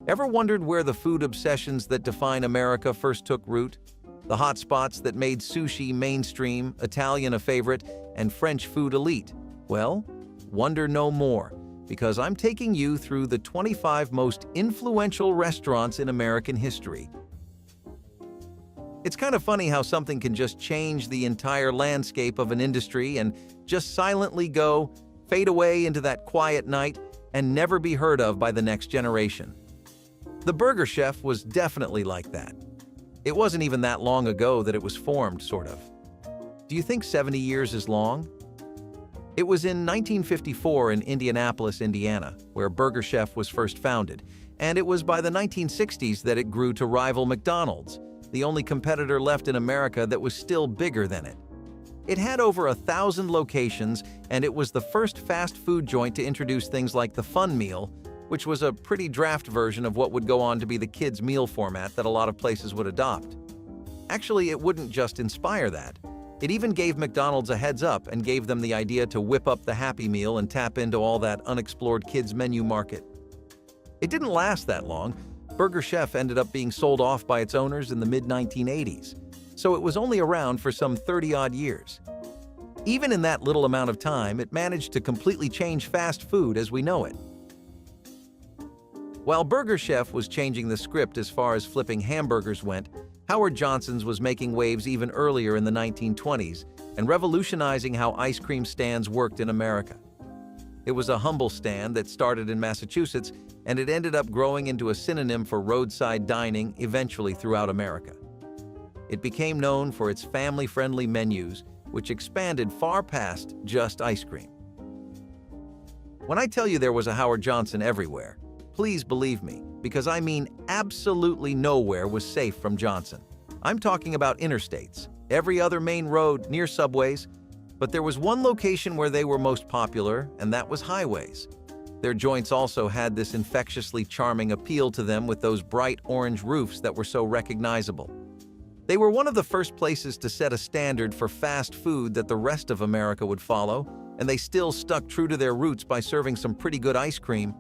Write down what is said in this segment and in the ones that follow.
Ever wondered where the food obsessions that define America first took root? The hotspots that made sushi mainstream, Italian a favorite, and French food elite? Well, wonder no more, because I'm taking you through the 25 most influential restaurants in American history. It's kind of funny how something can just change the entire landscape of an industry and just silently fade away into that quiet night and never be heard of by the next generation. The Burger Chef was definitely like that. It wasn't even that long ago that it was formed, sort of. Do you think 70 years is long? It was in 1954 in Indianapolis, Indiana, where Burger Chef was first founded, and it was by the 1960s that it grew to rival McDonald's, the only competitor left in America that was still bigger than it. It had over 1,000 locations, and it was the first fast food joint to introduce things like the Fun Meal, which was a pretty draft version of what would go on to be the kids' meal format that a lot of places would adopt. Actually, it wouldn't just inspire that. It even gave McDonald's a heads up and gave them the idea to whip up the Happy Meal and tap into all that unexplored kids' menu market. It didn't last that long. Burger Chef ended up being sold off by its owners in the mid-1980s, so it was only around for some 30-odd years. Even in that little amount of time, it managed to completely change fast food as we know it. While Burger Chef was changing the script as far as flipping hamburgers went, Howard Johnson's was making waves even earlier in the 1920s and revolutionizing how ice cream stands worked in America. It was a humble stand that started in Massachusetts, and it ended up growing into a synonym for roadside dining eventually throughout America. It became known for its family-friendly menus, which expanded far past just ice cream. When I tell you there was a Howard Johnson everywhere, please believe me, because I mean absolutely nowhere was safe from Johnson. I'm talking about interstates, every other main road, near subways, but there was one location where they were most popular, and that was highways. Their joints also had this infectiously charming appeal to them with those bright orange roofs that were so recognizable. They were one of the first places to set a standard for fast food that the rest of America would follow, and they still stuck true to their roots by serving some pretty good ice cream.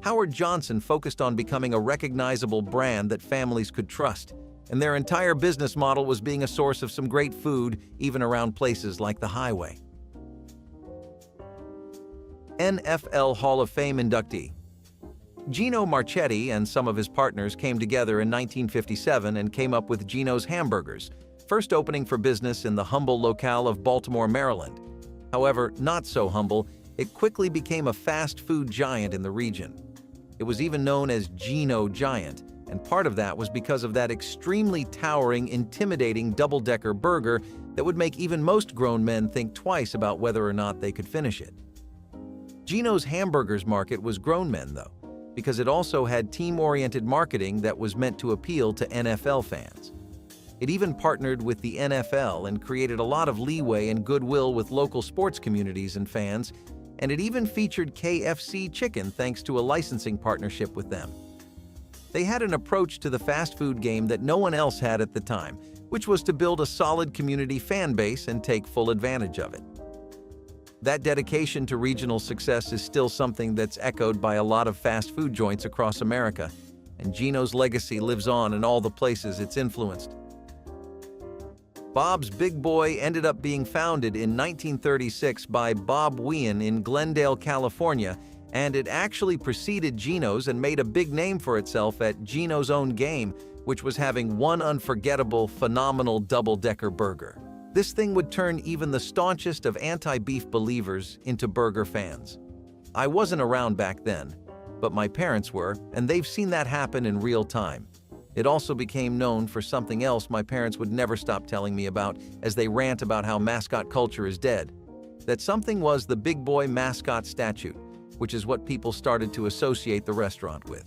Howard Johnson focused on becoming a recognizable brand that families could trust, and their entire business model was being a source of some great food even around places like the highway. NFL Hall of Fame inductee Gino Marchetti and some of his partners came together in 1957 and came up with Gino's Hamburgers, first opening for business in the humble locale of Baltimore, Maryland. However, not so humble, it quickly became a fast food giant in the region. It was even known as Gino Giant, and part of that was because of that extremely towering, intimidating double-decker burger that would make even most grown men think twice about whether or not they could finish it. Gino's Hamburgers market was grown men, though, because it also had team-oriented marketing that was meant to appeal to NFL fans. It even partnered with the NFL and created a lot of leeway and goodwill with local sports communities and fans, and it even featured KFC chicken thanks to a licensing partnership with them. They had an approach to the fast food game that no one else had at the time, which was to build a solid community fan base and take full advantage of it. That dedication to regional success is still something that's echoed by a lot of fast food joints across America, and Gino's legacy lives on in all the places it's influenced. Bob's Big Boy ended up being founded in 1936 by Bob Wien in Glendale, California, and it actually preceded Gino's and made a big name for itself at Gino's Own Game, which was having one unforgettable, phenomenal double-decker burger. This thing would turn even the staunchest of anti-beef believers into burger fans. I wasn't around back then, but my parents were, and they've seen that happen in real time. It also became known for something else my parents would never stop telling me about as they rant about how mascot culture is dead. That something was the Big Boy mascot statue, which is what people started to associate the restaurant with.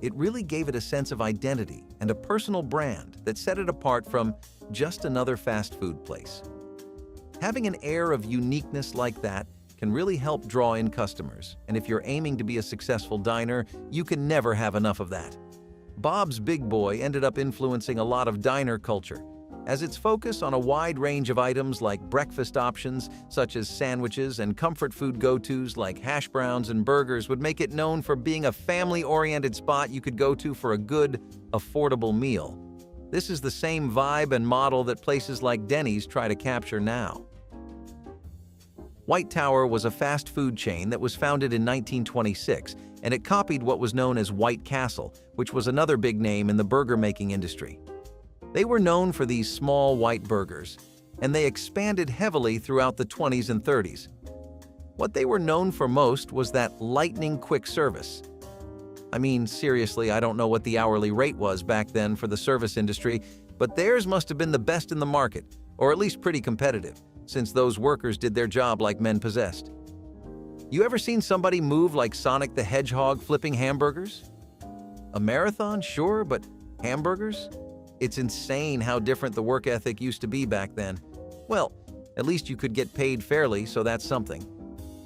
It really gave it a sense of identity and a personal brand that set it apart from just another fast food place. Having an air of uniqueness like that can really help draw in customers, and if you're aiming to be a successful diner, you can never have enough of that. Bob's Big Boy ended up influencing a lot of diner culture, as its focus on a wide range of items like breakfast options such as sandwiches and comfort food go-tos like hash browns and burgers would make it known for being a family-oriented spot you could go to for a good, affordable meal. This is the same vibe and model that places like Denny's try to capture now. White Tower was a fast food chain that was founded in 1926, and it copied what was known as White Castle, which was another big name in the burger-making industry. They were known for these small white burgers, and they expanded heavily throughout the 20s and 30s. What they were known for most was that lightning quick service. I mean, seriously, I don't know what the hourly rate was back then for the service industry, but theirs must have been the best in the market, or at least pretty competitive, since those workers did their job like men possessed. You ever seen somebody move like Sonic the Hedgehog flipping hamburgers? A marathon, sure, but hamburgers? It's insane how different the work ethic used to be back then. Well, at least you could get paid fairly, so that's something.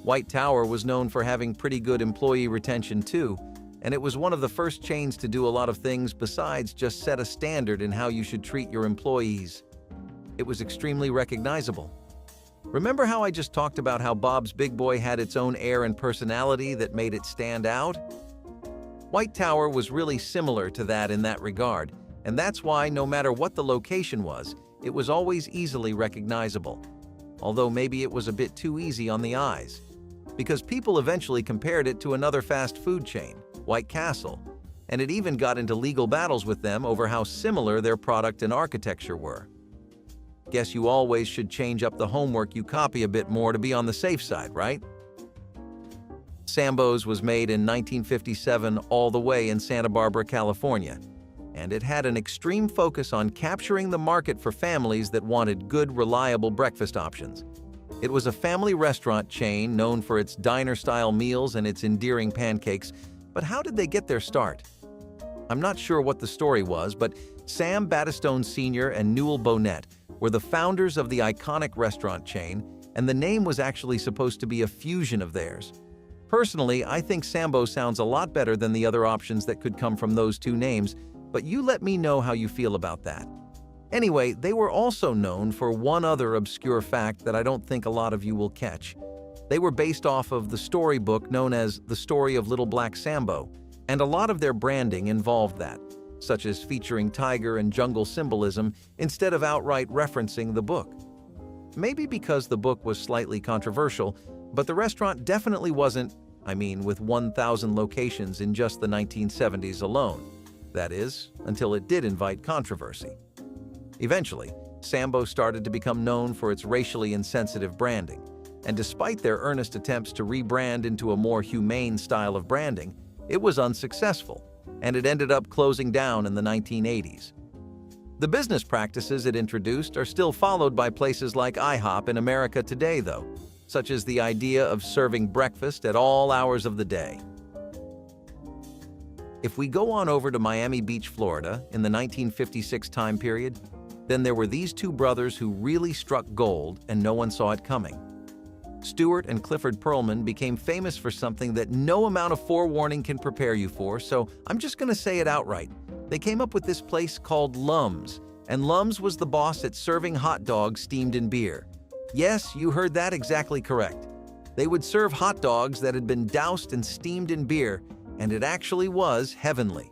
White Tower was known for having pretty good employee retention too, and it was one of the first chains to do a lot of things besides just set a standard in how you should treat your employees. It was extremely recognizable. Remember how I just talked about how Bob's Big Boy had its own air and personality that made it stand out? White Tower was really similar to that in that regard, and that's why no matter what the location was, it was always easily recognizable. Although maybe it was a bit too easy on the eyes, because people eventually compared it to another fast food chain, White Castle, and it even got into legal battles with them over how similar their product and architecture were. Guess you always should change up the homework you copy a bit more to be on the safe side, right? Sambo's was made in 1957 all the way in Santa Barbara, California, and it had an extreme focus on capturing the market for families that wanted good, reliable breakfast options. It was a family restaurant chain known for its diner-style meals and its endearing pancakes, but how did they get their start? I'm not sure what the story was, but Sam Battistone Sr. and Newell Bonnet were the founders of the iconic restaurant chain, and the name was actually supposed to be a fusion of theirs. Personally, I think Sambo sounds a lot better than the other options that could come from those two names, but you let me know how you feel about that. Anyway, they were also known for one other obscure fact that I don't think a lot of you will catch. They were based off of the storybook known as The Story of Little Black Sambo, and a lot of their branding involved that, such as featuring tiger and jungle symbolism instead of outright referencing the book. Maybe because the book was slightly controversial, but the restaurant definitely wasn't, with 1,000 locations in just the 1970s alone. That is, until it did invite controversy. Eventually, Sambo started to become known for its racially insensitive branding, and despite their earnest attempts to rebrand into a more humane style of branding, it was unsuccessful, and it ended up closing down in the 1980s. The business practices it introduced are still followed by places like IHOP in America today, though, such as the idea of serving breakfast at all hours of the day. If we go on over to Miami Beach, Florida, in the 1956 time period, then there were these two brothers who really struck gold and no one saw it coming. Stuart and Clifford Pearlman became famous for something that no amount of forewarning can prepare you for, so I'm just going to say it outright. They came up with this place called Lums, and Lums was the boss at serving hot dogs steamed in beer. Yes, you heard that exactly correct. They would serve hot dogs that had been doused and steamed in beer, and it actually was heavenly.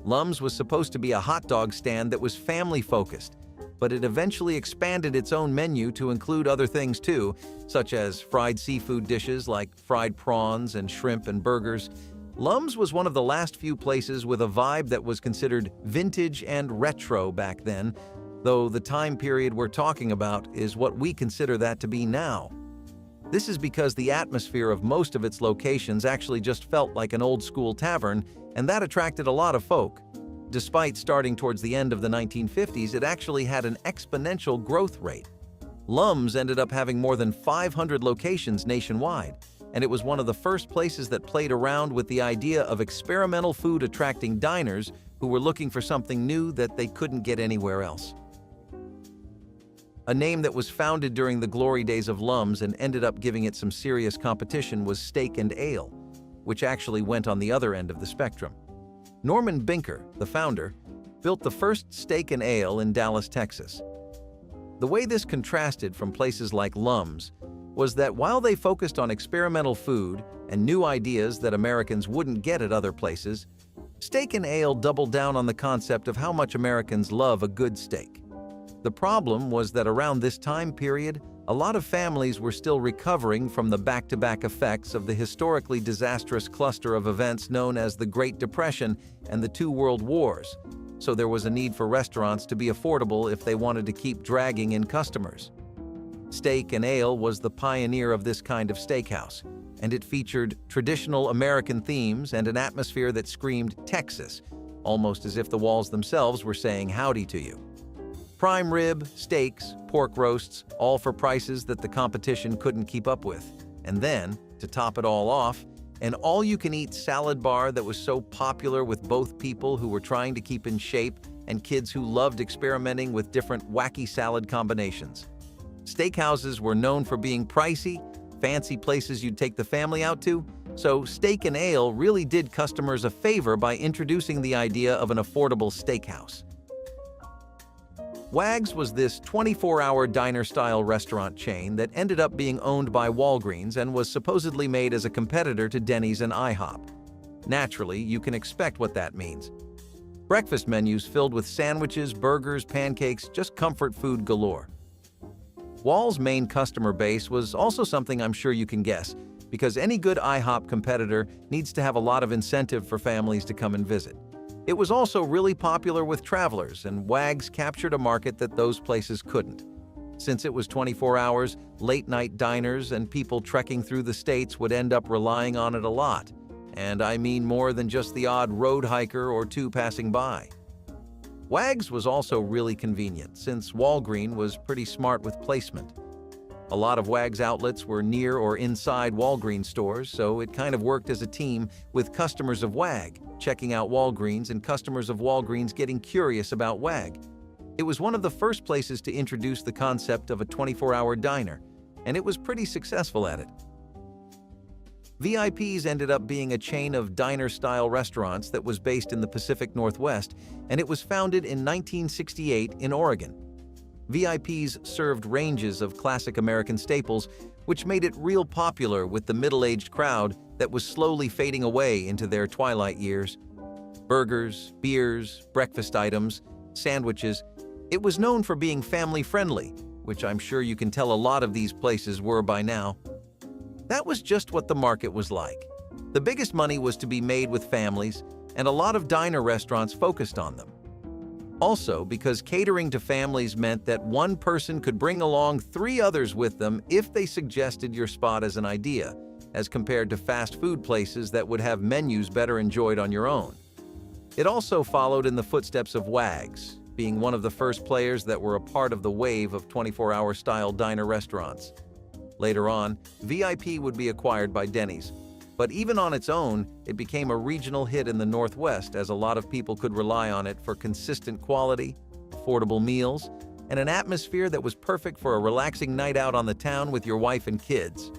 Lums was supposed to be a hot dog stand that was family-focused, but it eventually expanded its own menu to include other things too, such as fried seafood dishes like fried prawns and shrimp and burgers. Lums was one of the last few places with a vibe that was considered vintage and retro back then, though the time period we're talking about is what we consider that to be now. This is because the atmosphere of most of its locations actually just felt like an old-school tavern, and that attracted a lot of folk. Despite starting towards the end of the 1950s, it actually had an exponential growth rate. Lums ended up having more than 500 locations nationwide, and it was one of the first places that played around with the idea of experimental food attracting diners who were looking for something new that they couldn't get anywhere else. A name that was founded during the glory days of Lums and ended up giving it some serious competition was Steak and Ale, which actually went on the other end of the spectrum. Norman Binker, the founder, built the first steak and ale in Dallas, Texas, The way this contrasted from places like Lums was that while they focused on experimental food and new ideas that Americans wouldn't get at other places, Steak and Ale doubled down on the concept of how much Americans love a good steak. The problem was that around this time period, a lot of families were still recovering from the back-to-back effects of the historically disastrous cluster of events known as the Great Depression and the two World Wars, so there was a need for restaurants to be affordable if they wanted to keep dragging in customers. Steak and Ale was the pioneer of this kind of steakhouse, and it featured traditional American themes and an atmosphere that screamed Texas, almost as if the walls themselves were saying howdy to you. Prime rib, steaks, pork roasts, all for prices that the competition couldn't keep up with. And then, to top it all off, an all-you-can-eat salad bar that was so popular with both people who were trying to keep in shape and kids who loved experimenting with different wacky salad combinations. Steakhouses were known for being pricey, fancy places you'd take the family out to, so Steak and Ale really did customers a favor by introducing the idea of an affordable steakhouse. Wag's was this 24-hour diner-style restaurant chain that ended up being owned by Walgreens and was supposedly made as a competitor to Denny's and IHOP. Naturally, you can expect what that means. Breakfast menus filled with sandwiches, burgers, pancakes, just comfort food galore. Wal's main customer base was also something I'm sure you can guess, because any good IHOP competitor needs to have a lot of incentive for families to come and visit. It was also really popular with travelers, and Wag's captured a market that those places couldn't. Since it was 24 hours, late-night diners and people trekking through the states would end up relying on it a lot. And I mean more than just the odd road hiker or two passing by. Wag's was also really convenient, since Walgreens was pretty smart with placement. A lot of Wag's outlets were near or inside Walgreens stores, so it kind of worked as a team with customers of Wag checking out Walgreens and customers of Walgreens getting curious about Wag. It was one of the first places to introduce the concept of a 24-hour diner, and it was pretty successful at it. VIP's ended up being a chain of diner-style restaurants that was based in the Pacific Northwest, and it was founded in 1968 in Oregon. VIP's served ranges of classic American staples, which made it real popular with the middle-aged crowd that was slowly fading away into their twilight years. Burgers, beers, breakfast items, sandwiches. It was known for being family-friendly, which I'm sure you can tell a lot of these places were by now. That was just what the market was like. The biggest money was to be made with families, and a lot of diner restaurants focused on them. Also, because catering to families meant that one person could bring along 3 others with them if they suggested your spot as an idea, as compared to fast food places that would have menus better enjoyed on your own. It also followed in the footsteps of Wag's, being one of the first players that were a part of the wave of 24-hour style diner restaurants. Later on, VIP would be acquired by Denny's. But even on its own, it became a regional hit in the Northwest as a lot of people could rely on it for consistent quality, affordable meals, and an atmosphere that was perfect for a relaxing night out on the town with your wife and kids.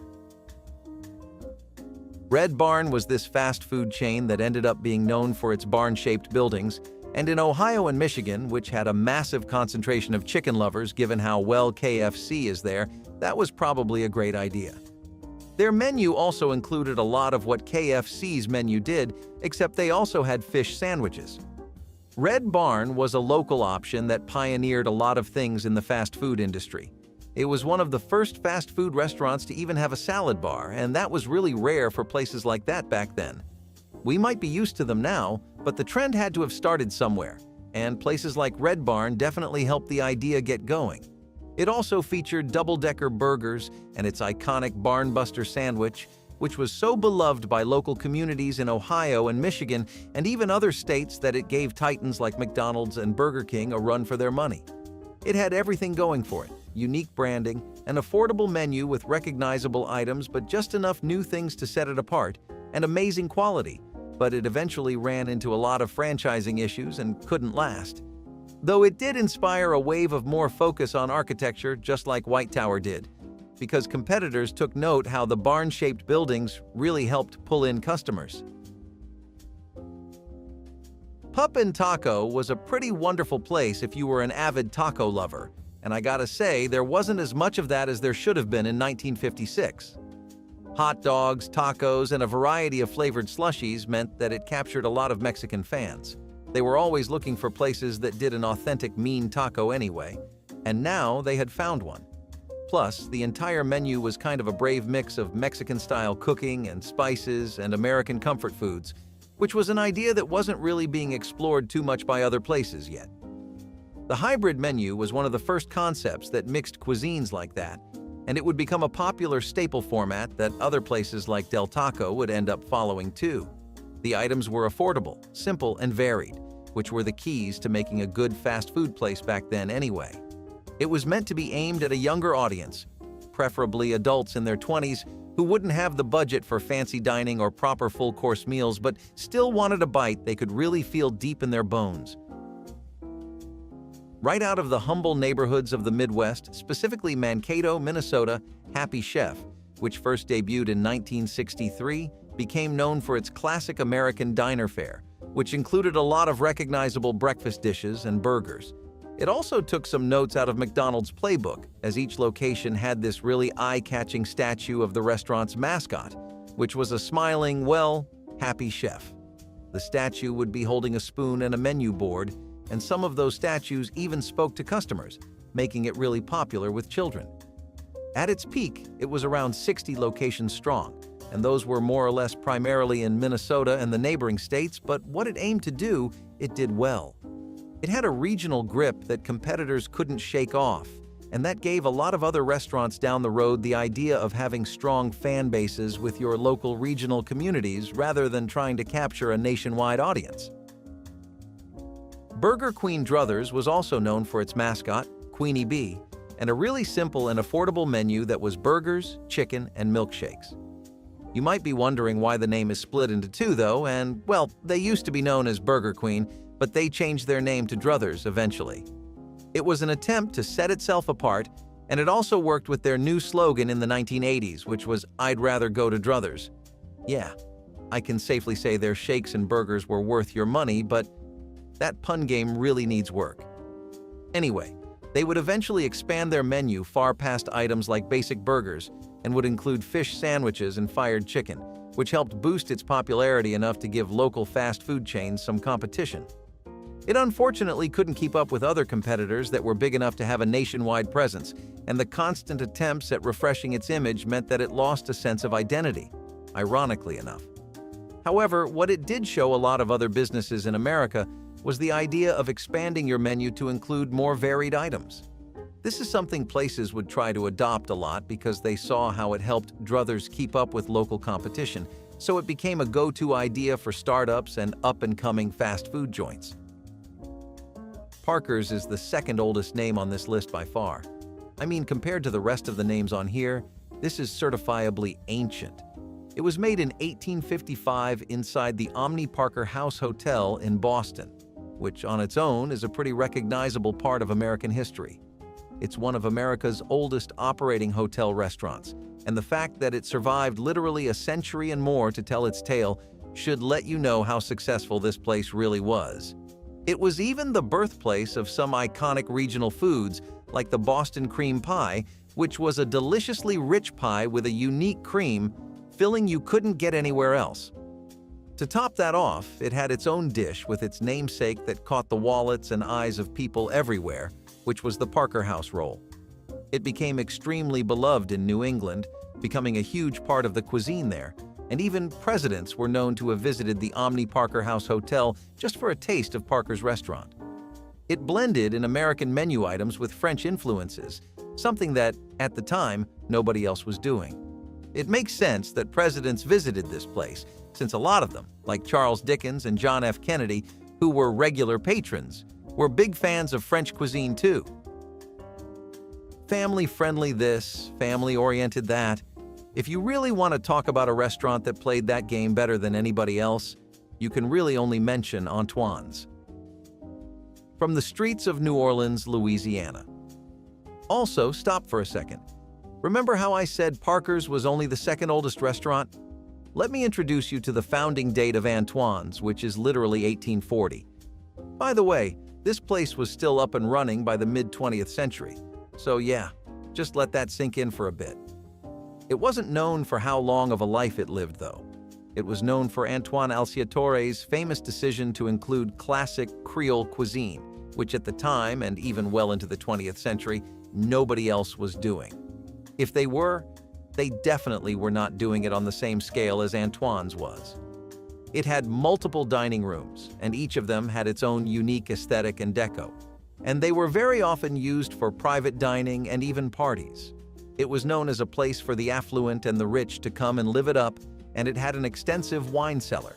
Red Barn was this fast food chain that ended up being known for its barn-shaped buildings, and in Ohio and Michigan, which had a massive concentration of chicken lovers given how well KFC is there, that was probably a great idea. Their menu also included a lot of what KFC's menu did, except they also had fish sandwiches. Red Barn was a local option that pioneered a lot of things in the fast food industry. It was one of the first fast food restaurants to even have a salad bar, and that was really rare for places like that back then. We might be used to them now, but the trend had to have started somewhere, and places like Red Barn definitely helped the idea get going. It also featured double-decker burgers and its iconic Barnbuster sandwich, which was so beloved by local communities in Ohio and Michigan and even other states that it gave titans like McDonald's and Burger King a run for their money. It had everything going for it: unique branding, an affordable menu with recognizable items but just enough new things to set it apart, and amazing quality, but it eventually ran into a lot of franchising issues and couldn't last. Though it did inspire a wave of more focus on architecture, just like White Tower did, because competitors took note how the barn-shaped buildings really helped pull in customers. Pup and Taco was a pretty wonderful place if you were an avid taco lover, and I gotta say, there wasn't as much of that as there should have been in 1956. Hot dogs, tacos, and a variety of flavored slushies meant that it captured a lot of Mexican fans. They were always looking for places that did an authentic mean taco anyway, and now they had found one. Plus, the entire menu was kind of a brave mix of Mexican-style cooking and spices and American comfort foods, which was an idea that wasn't really being explored too much by other places yet. The hybrid menu was one of the first concepts that mixed cuisines like that, and it would become a popular staple format that other places like Del Taco would end up following too. The items were affordable, simple, and varied, which were the keys to making a good fast food place back then anyway. It was meant to be aimed at a younger audience, preferably adults in their 20s who wouldn't have the budget for fancy dining or proper full-course meals but still wanted a bite they could really feel deep in their bones. Right out of the humble neighborhoods of the Midwest, specifically Mankato, Minnesota, Happy Chef, which first debuted in 1963, became known for its classic American diner fare, which included a lot of recognizable breakfast dishes and burgers. It also took some notes out of McDonald's playbook, as each location had this really eye-catching statue of the restaurant's mascot, which was a smiling, happy chef. The statue would be holding a spoon and a menu board, and some of those statues even spoke to customers, making it really popular with children. At its peak, it was around 60 locations strong, and those were more or less primarily in Minnesota and the neighboring states, but what it aimed to do, it did well. It had a regional grip that competitors couldn't shake off, and that gave a lot of other restaurants down the road the idea of having strong fan bases with your local regional communities rather than trying to capture a nationwide audience. Burger Queen Druthers was also known for its mascot, Queenie Bee, and a really simple and affordable menu that was burgers, chicken, and milkshakes. You might be wondering why the name is split into two though, and well, they used to be known as Burger Queen, but they changed their name to Druthers eventually. It was an attempt to set itself apart, and it also worked with their new slogan in the 1980s, which was, "I'd rather go to Druthers." Yeah, I can safely say their shakes and burgers were worth your money, but that pun game really needs work. Anyway, they would eventually expand their menu far past items like basic burgers and would include fish sandwiches and fired chicken, which helped boost its popularity enough to give local fast food chains some competition. It unfortunately couldn't keep up with other competitors that were big enough to have a nationwide presence, and the constant attempts at refreshing its image meant that it lost a sense of identity, ironically enough. However, what it did show a lot of other businesses in America was the idea of expanding your menu to include more varied items. This is something places would try to adopt a lot because they saw how it helped Druthers keep up with local competition, so it became a go-to idea for startups and up-and-coming fast food joints. Parker's is the second oldest name on this list by far. I mean, compared to the rest of the names on here, this is certifiably ancient. It was made in 1855 inside the Omni Parker House Hotel in Boston, which on its own is a pretty recognizable part of American history. It's one of America's oldest operating hotel restaurants, and the fact that it survived literally a century and more to tell its tale should let you know how successful this place really was. It was even the birthplace of some iconic regional foods, like the Boston cream pie, which was a deliciously rich pie with a unique cream filling you couldn't get anywhere else. To top that off, it had its own dish with its namesake that caught the wallets and eyes of people everywhere, which was the Parker House roll. It became extremely beloved in New England, becoming a huge part of the cuisine there, and even presidents were known to have visited the Omni Parker House Hotel just for a taste of Parker's restaurant. It blended in American menu items with French influences, something that, at the time, nobody else was doing. It makes sense that presidents visited this place, since a lot of them, like Charles Dickens and John F. Kennedy, who were regular patrons, were big fans of French cuisine too. Family-friendly this, family-oriented that. If you really want to talk about a restaurant that played that game better than anybody else, you can really only mention Antoine's. From the streets of New Orleans, Louisiana. Also, stop for a second. Remember how I said Parker's was only the second oldest restaurant? Let me introduce you to the founding date of Antoine's, which is literally 1840. By the way, this place was still up and running by the mid-20th century, So yeah, just let that sink in for a bit. It wasn't known for how long of a life it lived, though. It was known for Antoine Alciatore's famous decision to include classic Creole cuisine, which at the time, and even well into the 20th century, nobody else was doing. If they were, they definitely were not doing it on the same scale as Antoine's was. It had multiple dining rooms, and each of them had its own unique aesthetic and deco. And they were very often used for private dining and even parties. It was known as a place for the affluent and the rich to come and live it up, and it had an extensive wine cellar.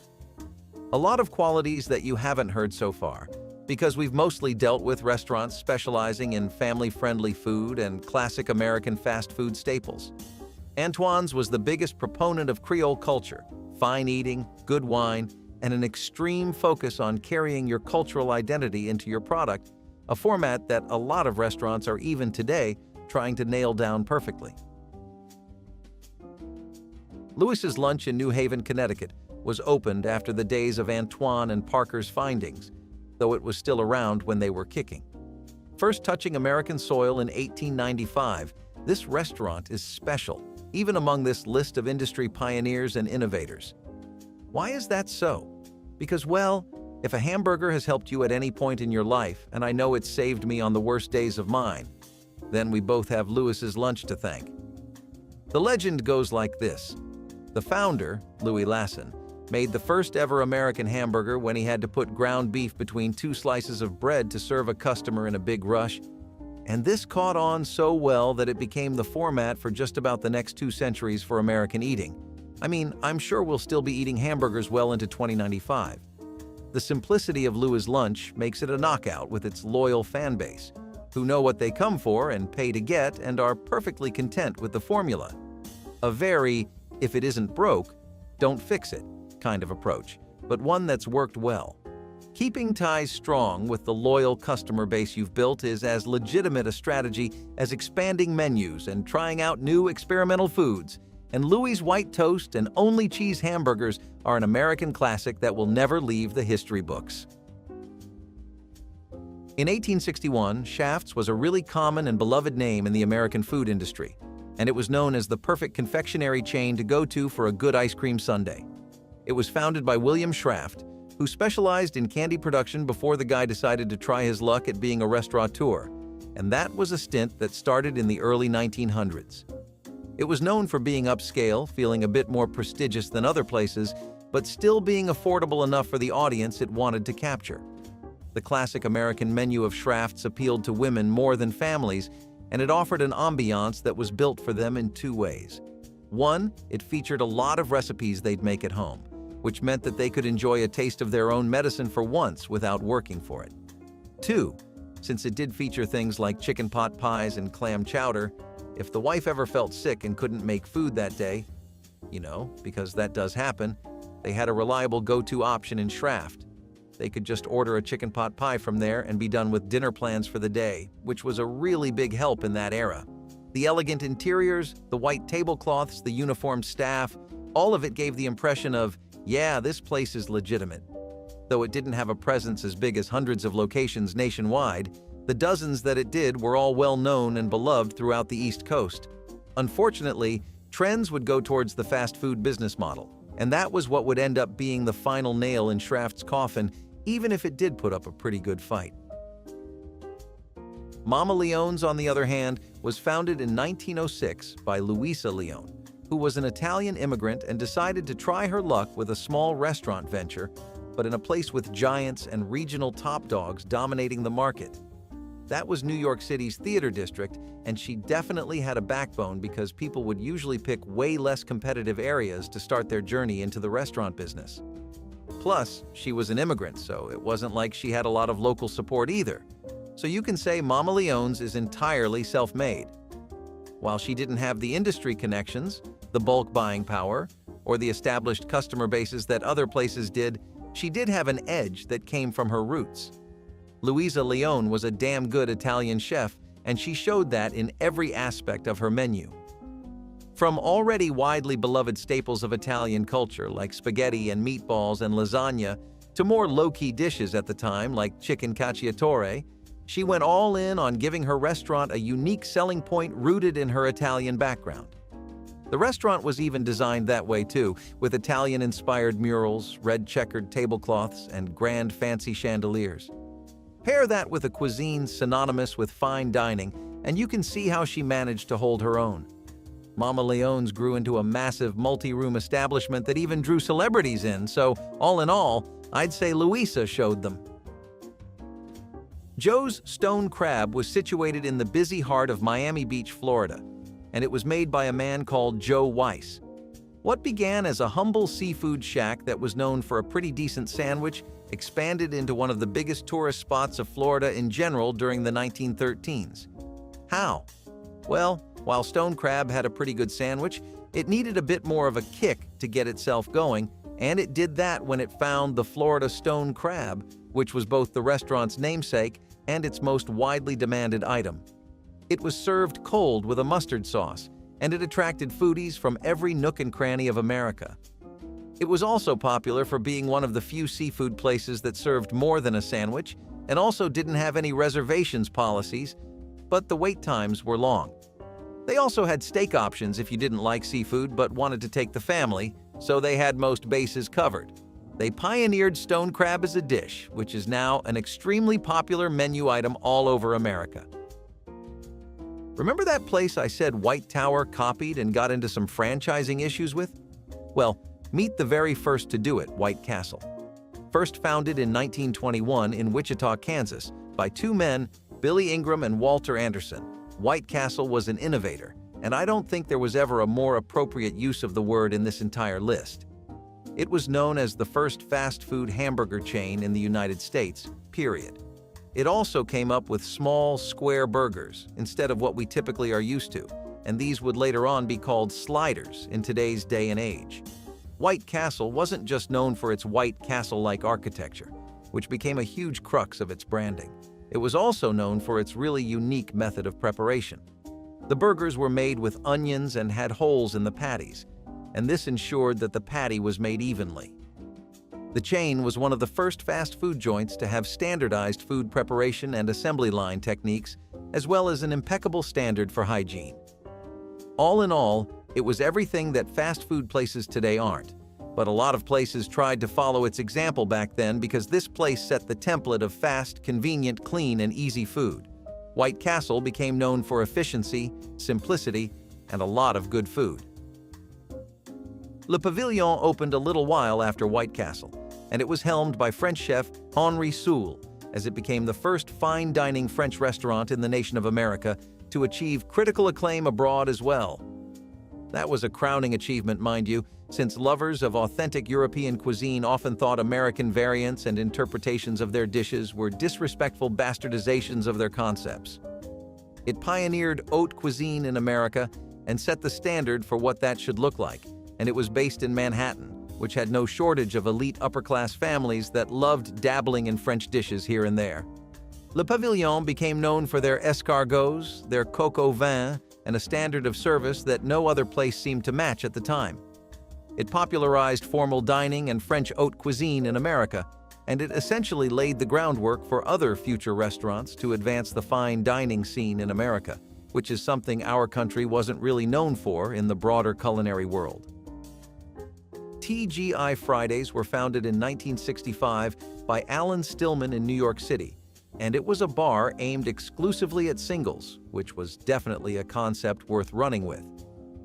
A lot of qualities that you haven't heard so far, because we've mostly dealt with restaurants specializing in family-friendly food and classic American fast food staples. Antoine's was the biggest proponent of Creole culture, fine eating, good wine, and an extreme focus on carrying your cultural identity into your product, a format that a lot of restaurants are even today trying to nail down perfectly. Lewis's Lunch in New Haven, Connecticut, was opened after the days of Antoine and Parker's findings, though it was still around when they were kicking. First touching American soil in 1895, this restaurant is special, even among this list of industry pioneers and innovators. Why is that so? Because, well, if a hamburger has helped you at any point in your life, and I know it's saved me on the worst days of mine, then we both have Lewis's Lunch to thank. The legend goes like this. The founder, Louis Lasson, made the first ever American hamburger when he had to put ground beef between two slices of bread to serve a customer in a big rush. And this caught on so well that it became the format for just about the next 2 centuries for American eating. I mean, I'm sure we'll still be eating hamburgers well into 2095. The simplicity of Louis' Lunch makes it a knockout with its loyal fan base, who know what they come for and pay to get and are perfectly content with the formula. A very, if it isn't broke, don't fix it kind of approach, but one that's worked well. Keeping ties strong with the loyal customer base you've built is as legitimate a strategy as expanding menus and trying out new experimental foods, and Louis' White Toast and Only Cheese hamburgers are an American classic that will never leave the history books. In 1861, Schrafft's was a really common and beloved name in the American food industry, and it was known as the perfect confectionery chain to go to for a good ice cream sundae. It was founded by William Schrafft, who specialized in candy production before the guy decided to try his luck at being a restaurateur, and that was a stint that started in the early 1900s. It was known for being upscale, feeling a bit more prestigious than other places, but still being affordable enough for the audience it wanted to capture. The classic American menu of Schrafft's appealed to women more than families, and it offered an ambiance that was built for them in 2 ways. One, it featured a lot of recipes they'd make at home, which meant that they could enjoy a taste of their own medicine for once without working for it. 2, since it did feature things like chicken pot pies and clam chowder, if the wife ever felt sick and couldn't make food that day, because that does happen, they had a reliable go-to option in Schrafft. They could just order a chicken pot pie from there and be done with dinner plans for the day, which was a really big help in that era. The elegant interiors, the white tablecloths, the uniformed staff, all of it gave the impression of, yeah, this place is legitimate. Though it didn't have a presence as big as hundreds of locations nationwide, the dozens that it did were all well known and beloved throughout the East Coast. Unfortunately, trends would go towards the fast food business model, and that was what would end up being the final nail in Schrafft's coffin, even if it did put up a pretty good fight. Mama Leone's, on the other hand, was founded in 1906 by Louisa Leone, who was an Italian immigrant and decided to try her luck with a small restaurant venture, but in a place with giants and regional top dogs dominating the market. That was New York City's theater district, and she definitely had a backbone because people would usually pick way less competitive areas to start their journey into the restaurant business. Plus, she was an immigrant, so it wasn't like she had a lot of local support either. So you can say Mama Leone's is entirely self-made. While she didn't have the industry connections, the bulk buying power, or the established customer bases that other places did, she did have an edge that came from her roots. Louisa Leone was a damn good Italian chef, and she showed that in every aspect of her menu. From already widely beloved staples of Italian culture like spaghetti and meatballs and lasagna, to more low-key dishes at the time like chicken cacciatore, She went all in on giving her restaurant a unique selling point rooted in her Italian background. The restaurant was even designed that way too, with Italian-inspired murals, red checkered tablecloths, and grand fancy chandeliers. Pair that with a cuisine synonymous with fine dining, and you can see how she managed to hold her own. Mama Leone's grew into a massive multi-room establishment that even drew celebrities in, so all in all, I'd say Louisa showed them. Joe's Stone Crab was situated in the busy heart of Miami Beach, Florida, and it was made by a man called Joe Weiss. What began as a humble seafood shack that was known for a pretty decent sandwich expanded into one of the biggest tourist spots of Florida in general during the 1913s. How? Well, while Stone Crab had a pretty good sandwich, it needed a bit more of a kick to get itself going, and it did that when it found the Florida Stone Crab, which was both the restaurant's namesake and its most widely demanded item. It was served cold with a mustard sauce, and it attracted foodies from every nook and cranny of America. It was also popular for being one of the few seafood places that served more than a sandwich and also didn't have any reservations policies, but the wait times were long. They also had steak options if you didn't like seafood but wanted to take the family, so they had most bases covered. They pioneered stone crab as a dish, which is now an extremely popular menu item all over America. Remember that place I said White Tower copied and got into some franchising issues with? Well, meet the very first to do it, White Castle. First founded in 1921 in Wichita, Kansas, by two men, Billy Ingram and Walter Anderson, White Castle was an innovator, and I don't think there was ever a more appropriate use of the word in this entire list. It was known as the first fast food hamburger chain in the United States, period. It also came up with small, square burgers instead of what we typically are used to, and these would later on be called sliders in today's day and age. White Castle wasn't just known for its white castle-like architecture, which became a huge crux of its branding. It was also known for its really unique method of preparation. The burgers were made with onions and had holes in the patties, and this ensured that the patty was made evenly. The chain was one of the first fast food joints to have standardized food preparation and assembly line techniques, as well as an impeccable standard for hygiene. All in all, it was everything that fast food places today aren't, but a lot of places tried to follow its example back then because this place set the template of fast, convenient, clean, and easy food. White Castle became known for efficiency, simplicity, and a lot of good food. Le Pavillon opened a little while after White Castle, and it was helmed by French chef Henri Soul, as it became the first fine dining French restaurant in the nation of America to achieve critical acclaim abroad as well. That was a crowning achievement, mind you, since lovers of authentic European cuisine often thought American variants and interpretations of their dishes were disrespectful bastardizations of their concepts. It pioneered haute cuisine in America and set the standard for what that should look like, and it was based in Manhattan, which had no shortage of elite upper-class families that loved dabbling in French dishes here and there. Le Pavillon became known for their escargots, their coq au vin, and a standard of service that no other place seemed to match at the time. It popularized formal dining and French haute cuisine in America, and it essentially laid the groundwork for other future restaurants to advance the fine dining scene in America, which is something our country wasn't really known for in the broader culinary world. TGI Fridays were founded in 1965 by Alan Stillman in New York City, and it was a bar aimed exclusively at singles, which was definitely a concept worth running with.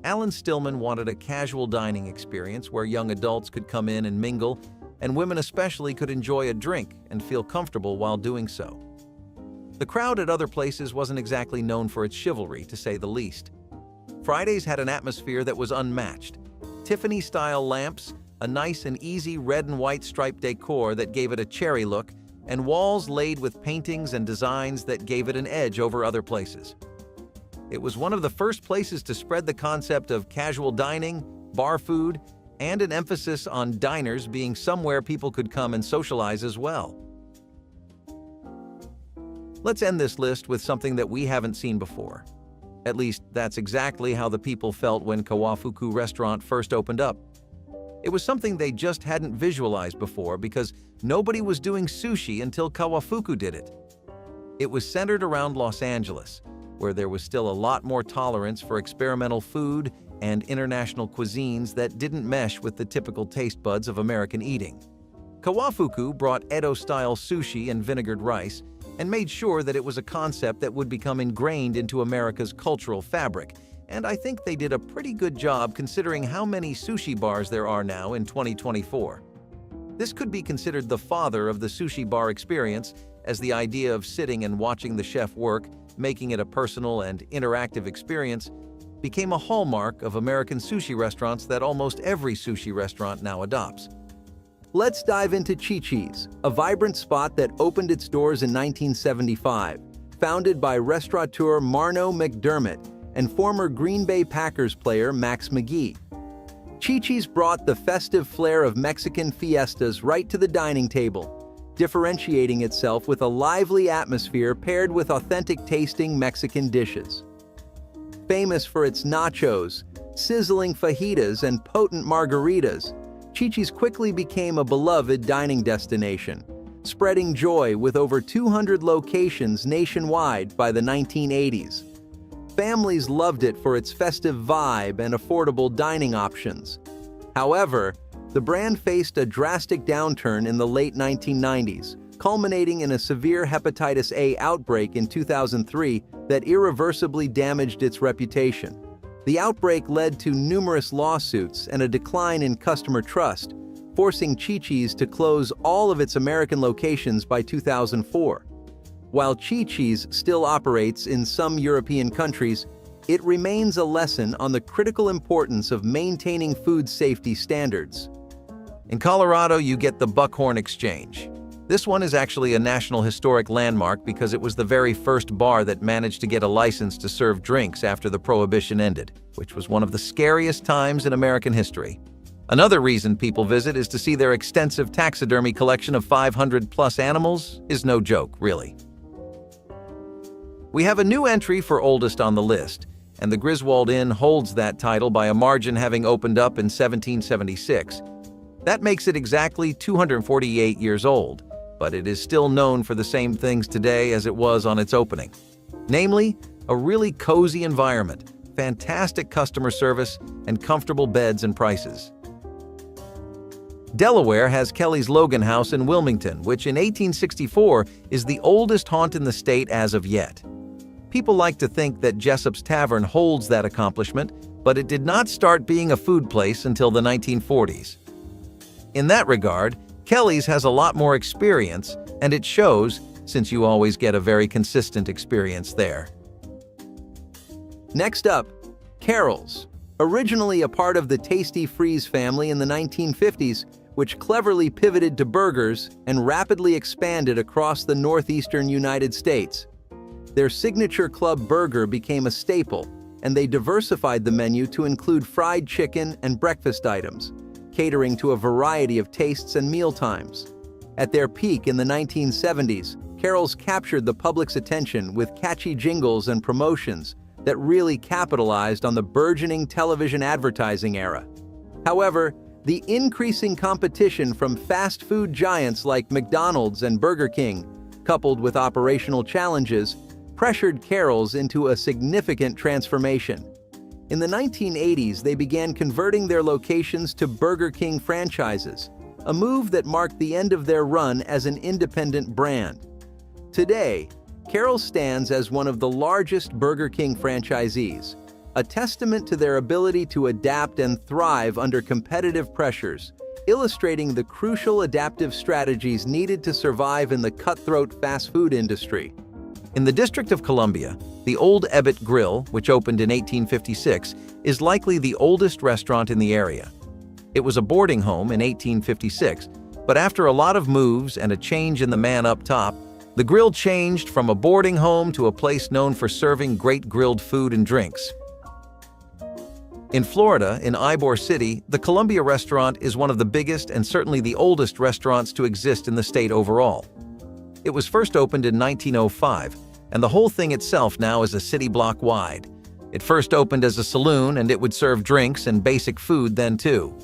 Alan Stillman wanted a casual dining experience where young adults could come in and mingle, and women especially could enjoy a drink and feel comfortable while doing so. The crowd at other places wasn't exactly known for its chivalry, to say the least. Fridays had an atmosphere that was unmatched. Tiffany-style lamps, a nice and easy red and white striped decor that gave it a cherry look, and walls laid with paintings and designs that gave it an edge over other places. It was one of the first places to spread the concept of casual dining, bar food, and an emphasis on diners being somewhere people could come and socialize as well. Let's end this list with something that we haven't seen before. At least, that's exactly how the people felt when Kawafuku restaurant first opened up. It was something they just hadn't visualized before because nobody was doing sushi until Kawafuku did it. It was centered around Los Angeles, where there was still a lot more tolerance for experimental food and international cuisines that didn't mesh with the typical taste buds of American eating. Kawafuku brought Edo-style sushi and vinegared rice and made sure that it was a concept that would become ingrained into America's cultural fabric, and I think they did a pretty good job considering how many sushi bars there are now in 2024. This could be considered the father of the sushi bar experience, as the idea of sitting and watching the chef work, making it a personal and interactive experience, became a hallmark of American sushi restaurants that almost every sushi restaurant now adopts. Let's dive into Chi-Chi's, a vibrant spot that opened its doors in 1975, founded by restaurateur Marno McDermott and former Green Bay Packers player Max McGee. Chi-Chi's brought the festive flair of Mexican fiestas right to the dining table, differentiating itself with a lively atmosphere paired with authentic-tasting Mexican dishes. Famous for its nachos, sizzling fajitas, and potent margaritas, Chi-Chi's quickly became a beloved dining destination, spreading joy with over 200 locations nationwide by the 1980s. Families loved it for its festive vibe and affordable dining options. However, the brand faced a drastic downturn in the late 1990s, culminating in a severe hepatitis A outbreak in 2003 that irreversibly damaged its reputation. The outbreak led to numerous lawsuits and a decline in customer trust, forcing Chi-Chi's to close all of its American locations by 2004. While Chi-Chi's still operates in some European countries, it remains a lesson on the critical importance of maintaining food safety standards. In Colorado, you get the Buckhorn Exchange. This one is actually a National Historic Landmark because it was the very first bar that managed to get a license to serve drinks after the Prohibition ended, which was one of the scariest times in American history. Another reason people visit is to see their extensive taxidermy collection of 500-plus animals is no joke, really. We have a new entry for oldest on the list, and the Griswold Inn holds that title by a margin, having opened up in 1776. That makes it exactly 248 years old, but it is still known for the same things today as it was on its opening. Namely, a really cozy environment, fantastic customer service, and comfortable beds and prices. Delaware has Kelly's Logan House in Wilmington, which in 1864 is the oldest haunt in the state as of yet. People like to think that Jessup's Tavern holds that accomplishment, but it did not start being a food place until the 1940s. In that regard, Kelly's has a lot more experience, and it shows, since you always get a very consistent experience there. Next up, Carol's. Originally a part of the Tasty Freeze family in the 1950s, which cleverly pivoted to burgers and rapidly expanded across the northeastern United States. Their signature club burger became a staple, and they diversified the menu to include fried chicken and breakfast items, catering to a variety of tastes and mealtimes. At their peak in the 1970s, Carol's captured the public's attention with catchy jingles and promotions that really capitalized on the burgeoning television advertising era. However, the increasing competition from fast food giants like McDonald's and Burger King, coupled with operational challenges, pressured Carol's into a significant transformation. In the 1980s, they began converting their locations to Burger King franchises, a move that marked the end of their run as an independent brand. Today, Carol's stands as one of the largest Burger King franchisees, a testament to their ability to adapt and thrive under competitive pressures, illustrating the crucial adaptive strategies needed to survive in the cutthroat fast food industry. In the District of Columbia, the Old Ebbitt Grill, which opened in 1856, is likely the oldest restaurant in the area. It was a boarding home in 1856, but after a lot of moves and a change in the man up top, the grill changed from a boarding home to a place known for serving great grilled food and drinks. In Florida, in Ybor City, the Columbia restaurant is one of the biggest and certainly the oldest restaurants to exist in the state overall. It was first opened in 1905, and the whole thing itself now is a city block wide. It first opened as a saloon, and it would serve drinks and basic food then too.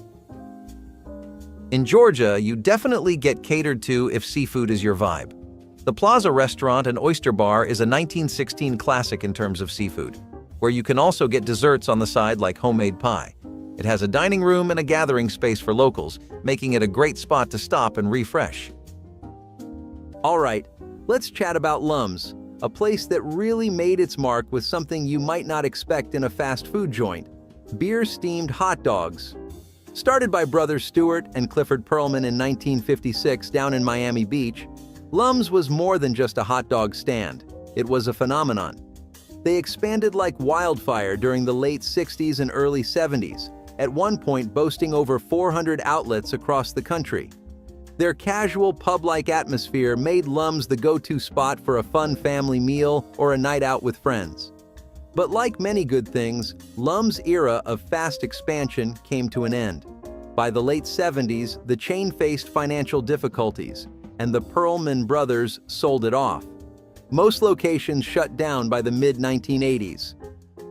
In Georgia, you definitely get catered to if seafood is your vibe. The Plaza Restaurant and Oyster Bar is a 1916 classic in terms of seafood, where you can also get desserts on the side like homemade pie. It has a dining room and a gathering space for locals, making it a great spot to stop and refresh. All right, let's chat about Lums, a place that really made its mark with something you might not expect in a fast food joint: beer-steamed hot dogs. Started by brothers Stewart and Clifford Perlman in 1956 down in Miami Beach, Lums was more than just a hot dog stand. It was a phenomenon. They expanded like wildfire during the late 60s and early 70s, at one point boasting over 400 outlets across the country. Their casual, pub-like atmosphere made Lums the go-to spot for a fun family meal or a night out with friends. But like many good things, Lums' era of fast expansion came to an end. By the late 70s, the chain faced financial difficulties, and the Perlman brothers sold it off. Most locations shut down by the mid-1980s.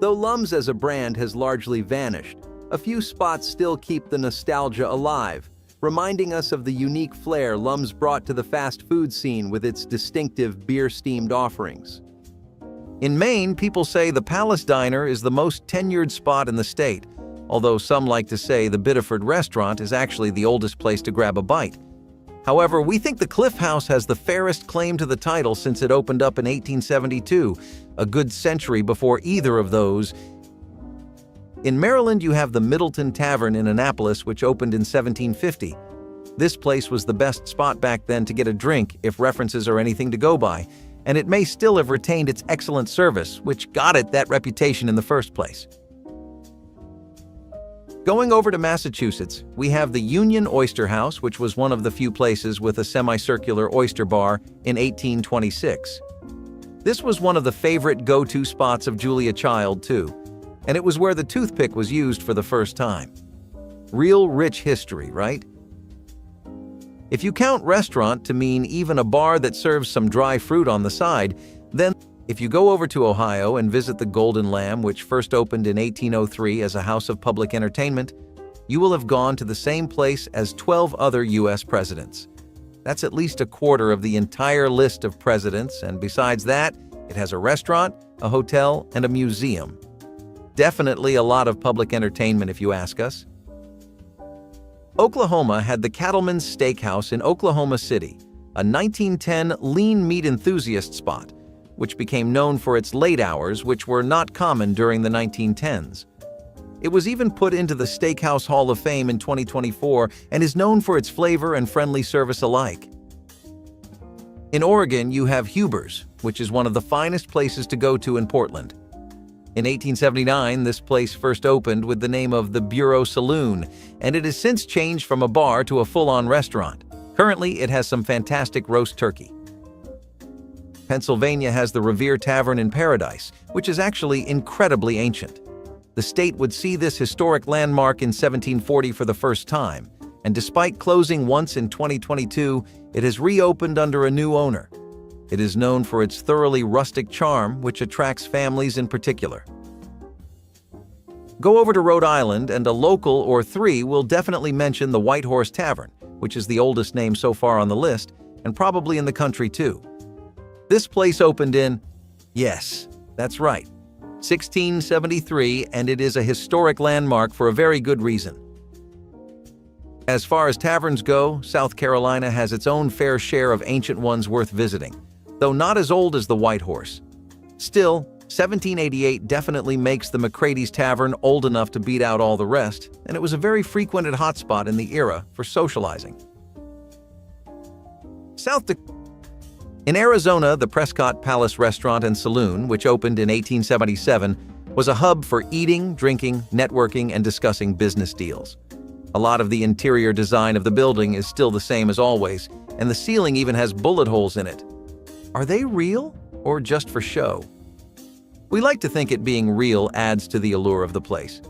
Though Lums as a brand has largely vanished, a few spots still keep the nostalgia alive, reminding us of the unique flair Lums brought to the fast food scene with its distinctive beer-steamed offerings. In Maine, people say the Palace Diner is the most tenured spot in the state, although some like to say the Biddeford Restaurant is actually the oldest place to grab a bite. However, we think the Cliff House has the fairest claim to the title since it opened up in 1872, a good century before either of those. In Maryland, you have the Middleton Tavern in Annapolis, which opened in 1750. This place was the best spot back then to get a drink, if references are anything to go by, and it may still have retained its excellent service, which got it that reputation in the first place. Going over to Massachusetts, we have the Union Oyster House, which was one of the few places with a semicircular oyster bar in 1826. This was one of the favorite go-to spots of Julia Child, too, and it was where the toothpick was used for the first time. Real rich history, right? If you count restaurant to mean even a bar that serves some dry fruit on the side, then if you go over to Ohio and visit the Golden Lamb, which first opened in 1803 as a house of public entertainment, you will have gone to the same place as 12 other U.S. presidents. That's at least a quarter of the entire list of presidents, and besides that, it has a restaurant, a hotel, and a museum. Definitely a lot of public entertainment if you ask us. Oklahoma had the Cattleman's Steakhouse in Oklahoma City, a 1910 lean meat enthusiast spot, which became known for its late hours, which were not common during the 1910s. It was even put into the Steakhouse Hall of Fame in 2024 and is known for its flavor and friendly service alike. In Oregon, you have Huber's, which is one of the finest places to go to in Portland. In 1879, this place first opened with the name of the Bureau Saloon, and it has since changed from a bar to a full-on restaurant. Currently, it has some fantastic roast turkey. Pennsylvania has the Revere Tavern in Paradise, which is actually incredibly ancient. The state would see this historic landmark in 1740 for the first time, and despite closing once in 2022, it has reopened under a new owner. It is known for its thoroughly rustic charm, which attracts families in particular. Go over to Rhode Island, and a local or three will definitely mention the White Horse Tavern, which is the oldest name so far on the list, and probably in the country too. This place opened in, yes, that's right, 1673, and it is a historic landmark for a very good reason. As far as taverns go, South Carolina has its own fair share of ancient ones worth visiting, though not as old as the White Horse. Still, 1788 definitely makes the McCrady's Tavern old enough to beat out all the rest, and it was a very frequented hotspot in the era for socializing. In Arizona, the Prescott Palace Restaurant and Saloon, which opened in 1877, was a hub for eating, drinking, networking, and discussing business deals. A lot of the interior design of the building is still the same as always, and the ceiling even has bullet holes in it. Are they real or just for show? We like to think it being real adds to the allure of the place.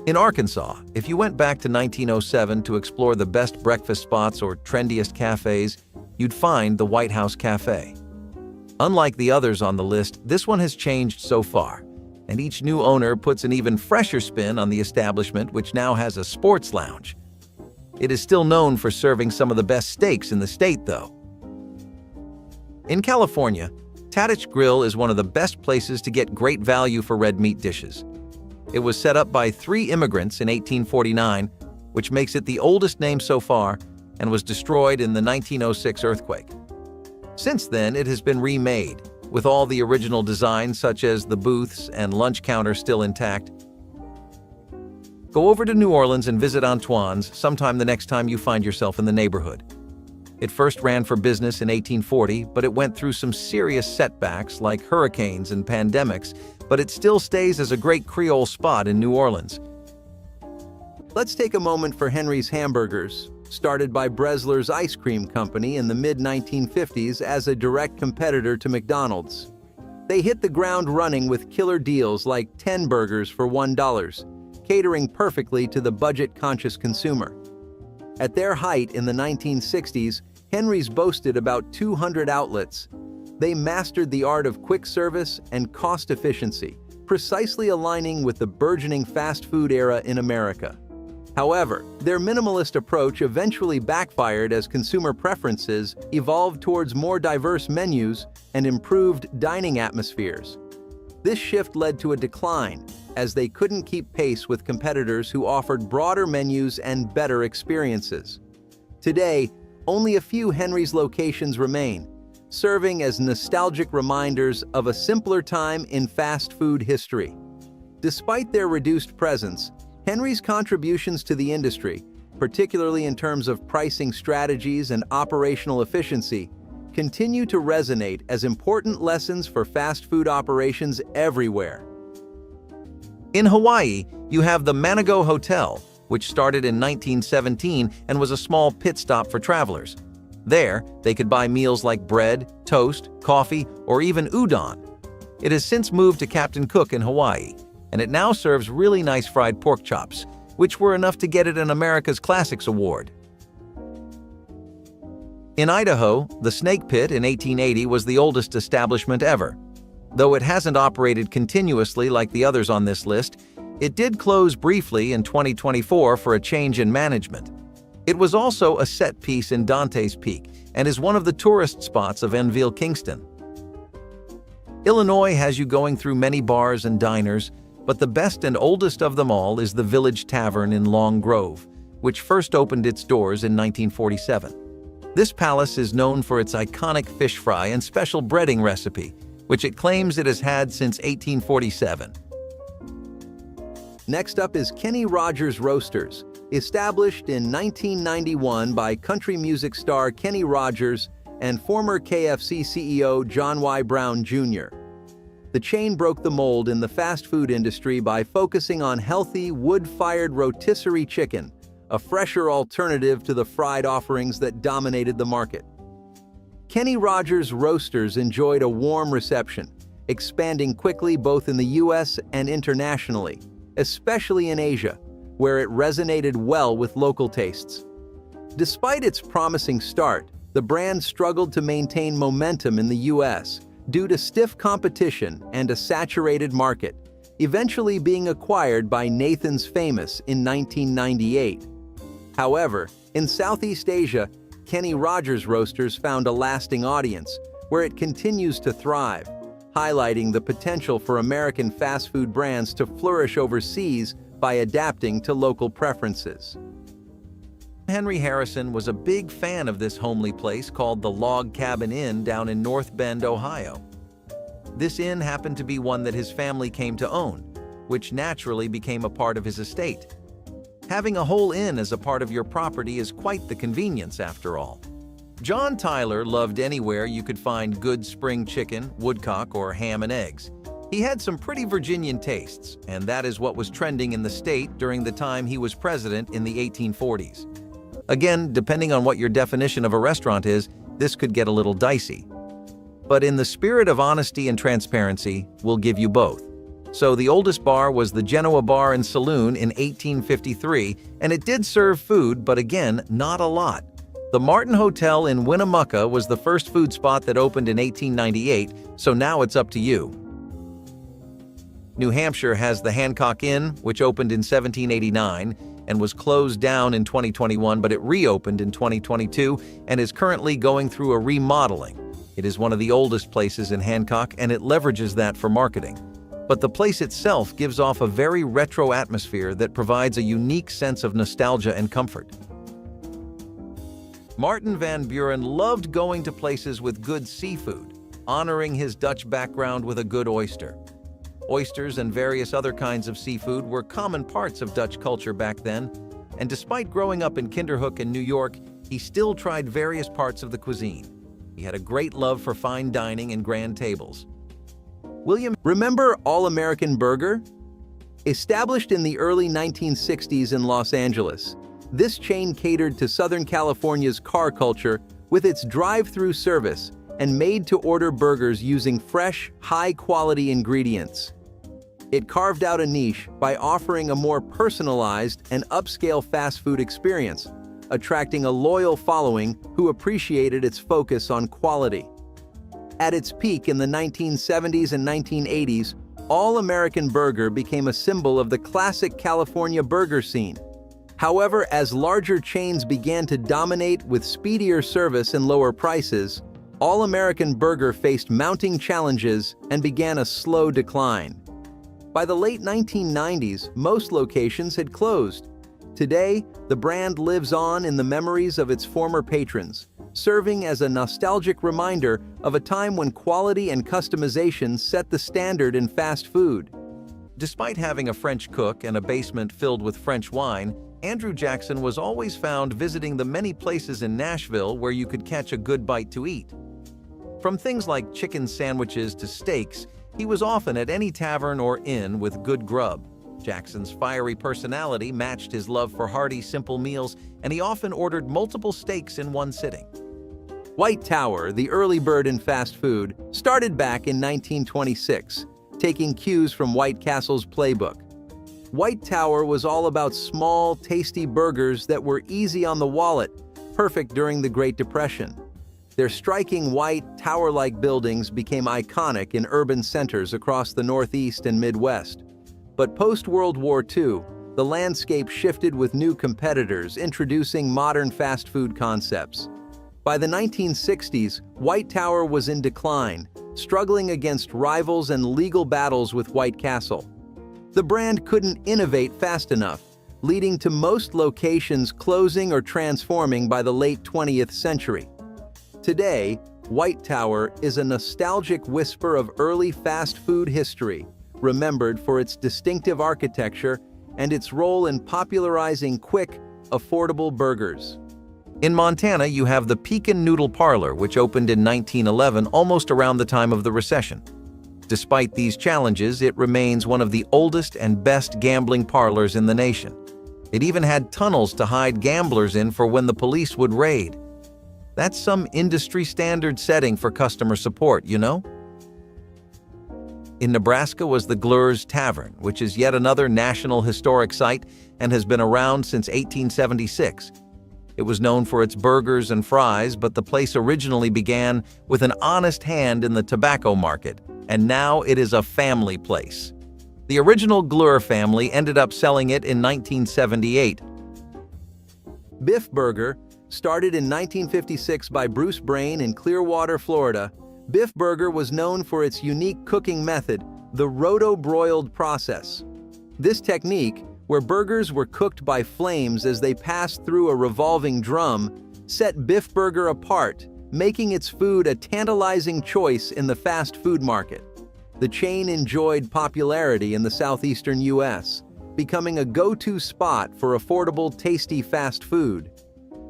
In Arkansas, if you went back to 1907 to explore the best breakfast spots or trendiest cafes, you'd find the White House Cafe. Unlike the others on the list, this one has changed so far, and each new owner puts an even fresher spin on the establishment, which now has a sports lounge. It is still known for serving some of the best steaks in the state, though. In California, Tadich Grill is one of the best places to get great value for red meat dishes. It was set up by 3 immigrants in 1849, which makes it the oldest name so far, and was destroyed in the 1906 earthquake. Since then, it has been remade, with all the original designs such as the booths and lunch counter still intact. Go over to New Orleans and visit Antoine's sometime the next time you find yourself in the neighborhood. It first ran for business in 1840, but it went through some serious setbacks like hurricanes and pandemics, but it still stays as a great Creole spot in New Orleans. Let's take a moment for Henry's Hamburgers, started by Bresler's Ice Cream Company in the mid-1950s as a direct competitor to McDonald's. They hit the ground running with killer deals like 10 burgers for $1, catering perfectly to the budget-conscious consumer. At their height in the 1960s, Henry's boasted about 200 outlets. They mastered the art of quick service and cost efficiency, precisely aligning with the burgeoning fast food era in America. However, their minimalist approach eventually backfired as consumer preferences evolved towards more diverse menus and improved dining atmospheres. This shift led to a decline, as they couldn't keep pace with competitors who offered broader menus and better experiences. Today, only a few Henry's locations remain, serving as nostalgic reminders of a simpler time in fast food history. Despite their reduced presence, Henry's contributions to the industry, particularly in terms of pricing strategies and operational efficiency, continue to resonate as important lessons for fast food operations everywhere. In Hawaii, you have the Manago Hotel, which started in 1917 and was a small pit stop for travelers. There, they could buy meals like bread, toast, coffee, or even udon. It has since moved to Captain Cook in Hawaii, and it now serves really nice fried pork chops, which were enough to get it an America's Classics Award. In Idaho, the Snake Pit in 1880 was the oldest establishment ever. Though it hasn't operated continuously like the others on this list, it did close briefly in 2024 for a change in management. It was also a set piece in Dante's Peak and is one of the tourist spots of Enville Kingston. Illinois has you going through many bars and diners, but the best and oldest of them all is the Village Tavern in Long Grove, which first opened its doors in 1947. This palace is known for its iconic fish fry and special breading recipe, which it claims it has had since 1847. Next up is Kenny Rogers Roasters, established in 1991 by country music star Kenny Rogers and former KFC CEO John Y. Brown Jr. The chain broke the mold in the fast food industry by focusing on healthy, wood-fired rotisserie chicken, a fresher alternative to the fried offerings that dominated the market. Kenny Rogers Roasters enjoyed a warm reception, expanding quickly both in the US and internationally, especially in Asia, where it resonated well with local tastes. Despite its promising start, the brand struggled to maintain momentum in the US due to stiff competition and a saturated market, eventually being acquired by Nathan's Famous in 1998. However, in Southeast Asia, Kenny Rogers Roasters found a lasting audience, where it continues to thrive, highlighting the potential for American fast food brands to flourish overseas by adapting to local preferences. Henry Harrison was a big fan of this homely place called the Log Cabin Inn down in North Bend, Ohio. This inn happened to be one that his family came to own, which naturally became a part of his estate. Having a whole inn as a part of your property is quite the convenience after all. John Tyler loved anywhere you could find good spring chicken, woodcock, or ham and eggs. He had some pretty Virginian tastes, and that is what was trending in the state during the time he was president in the 1840s. Again, depending on what your definition of a restaurant is, this could get a little dicey. But in the spirit of honesty and transparency, we'll give you both. So the oldest bar was the Genoa Bar and Saloon in 1853, and it did serve food, but again, not a lot. The Martin Hotel in Winnemucca was the first food spot that opened in 1898, so now it's up to you. New Hampshire has the Hancock Inn, which opened in 1789 and was closed down in 2021, but it reopened in 2022 and is currently going through a remodeling. It is one of the oldest places in Hancock, and it leverages that for marketing. But the place itself gives off a very retro atmosphere that provides a unique sense of nostalgia and comfort. Martin van Buren loved going to places with good seafood, honoring his Dutch background with a good oyster. Oysters and various other kinds of seafood were common parts of Dutch culture back then, and despite growing up in Kinderhook in New York, he still tried various parts of the cuisine. He had a great love for fine dining and grand tables. Remember All-American Burger? Established in the early 1960s in Los Angeles, this chain catered to Southern California's car culture with its drive-through service and made-to-order burgers using fresh, high-quality ingredients. It carved out a niche by offering a more personalized and upscale fast food experience, attracting a loyal following who appreciated its focus on quality. At its peak in the 1970s and 1980s, All-American Burger became a symbol of the classic California burger scene. However, as larger chains began to dominate with speedier service and lower prices, All-American Burger faced mounting challenges and began a slow decline. By the late 1990s, most locations had closed. Today, the brand lives on in the memories of its former patrons, serving as a nostalgic reminder of a time when quality and customization set the standard in fast food. Despite having a French cook and a basement filled with French wine, Andrew Jackson was always found visiting the many places in Nashville where you could catch a good bite to eat. From things like chicken sandwiches to steaks, he was often at any tavern or inn with good grub. Jackson's fiery personality matched his love for hearty, simple meals, and he often ordered multiple steaks in one sitting. White Tower, the early bird in fast food, started back in 1926, taking cues from White Castle's playbook. White Tower was all about small, tasty burgers that were easy on the wallet, perfect during the Great Depression. Their striking white, tower-like buildings became iconic in urban centers across the Northeast and Midwest. But post-World War II, the landscape shifted with new competitors introducing modern fast food concepts. By the 1960s, White Tower was in decline, struggling against rivals and legal battles with White Castle. The brand couldn't innovate fast enough, leading to most locations closing or transforming by the late 20th century. Today, White Tower is a nostalgic whisper of early fast food history, remembered for its distinctive architecture and its role in popularizing quick, affordable burgers. In Montana, you have the Pekin Noodle Parlor, which opened in 1911, almost around the time of the recession. Despite these challenges, it remains one of the oldest and best gambling parlors in the nation. It even had tunnels to hide gamblers in for when the police would raid. That's some industry standard setting for customer support, you know? In Nebraska was the Glur's Tavern, which is yet another National Historic Site and has been around since 1876. It was known for its burgers and fries, but the place originally began with an honest hand in the tobacco market, and now it is a family place. The original Glur family ended up selling it in 1978. Biff Burger, started in 1956 by Bruce Brain in Clearwater, Florida, Biff Burger was known for its unique cooking method, the roto-broiled process. This technique, where burgers were cooked by flames as they passed through a revolving drum, set Biff Burger apart, making its food a tantalizing choice in the fast food market. The chain enjoyed popularity in the southeastern U.S., becoming a go-to spot for affordable, tasty fast food.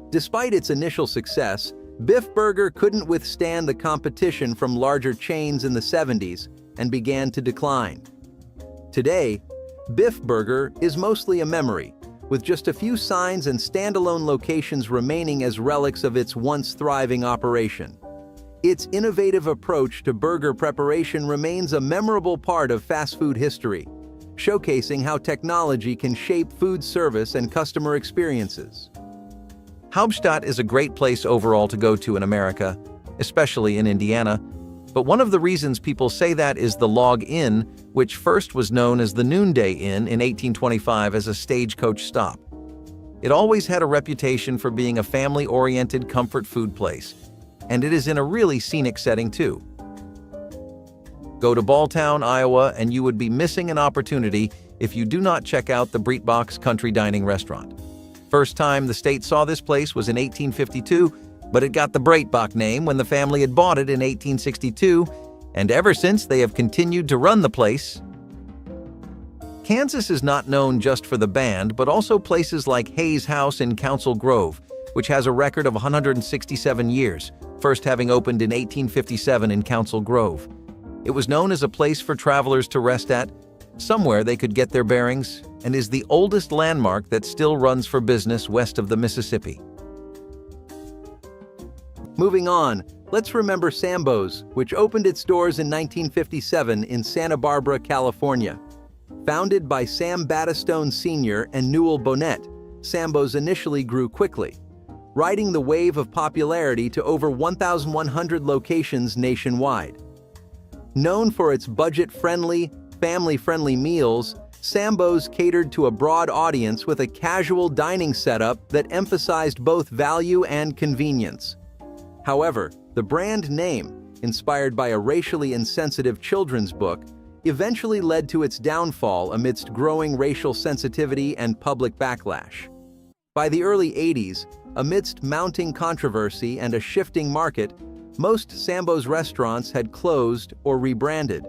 Despite its initial success, Biff Burger couldn't withstand the competition from larger chains in the 70s and began to decline. Today, Biff Burger is mostly a memory, with just a few signs and standalone locations remaining as relics of its once thriving operation. Its innovative approach to burger preparation remains a memorable part of fast food history, showcasing how technology can shape food service and customer experiences. Hauptstadt is a great place overall to go to in America, especially in Indiana, but one of the reasons people say that is the Log Inn, which first was known as the Noonday Inn in 1825 as a stagecoach stop. It always had a reputation for being a family-oriented comfort food place. and it is in a really scenic setting too. Go to Balltown, Iowa, and you would be missing an opportunity if you do not check out the Breitbach's Country Dining Restaurant. First time the state saw this place was in 1852, but it got the Breitbach name when the family had bought it in 1862, and ever since they have continued to run the place. Kansas is not known just for the band, but also places like Hayes House in Council Grove, which has a record of 167 years, first having opened in 1857 in Council Grove. It was known as a place for travelers to rest at, somewhere they could get their bearings, and is the oldest landmark that still runs for business west of the Mississippi. Moving on, let's remember Sambo's, which opened its doors in 1957 in Santa Barbara, California. Founded by Sam Battistone Sr. and Newell Bonnet, Sambo's initially grew quickly, riding the wave of popularity to over 1,100 locations nationwide. Known for its budget-friendly, family-friendly meals, Sambo's catered to a broad audience with a casual dining setup that emphasized both value and convenience. However, the brand name, inspired by a racially insensitive children's book, eventually led to its downfall amidst growing racial sensitivity and public backlash. By the early 80s, amidst mounting controversy and a shifting market, most Sambo's restaurants had closed or rebranded.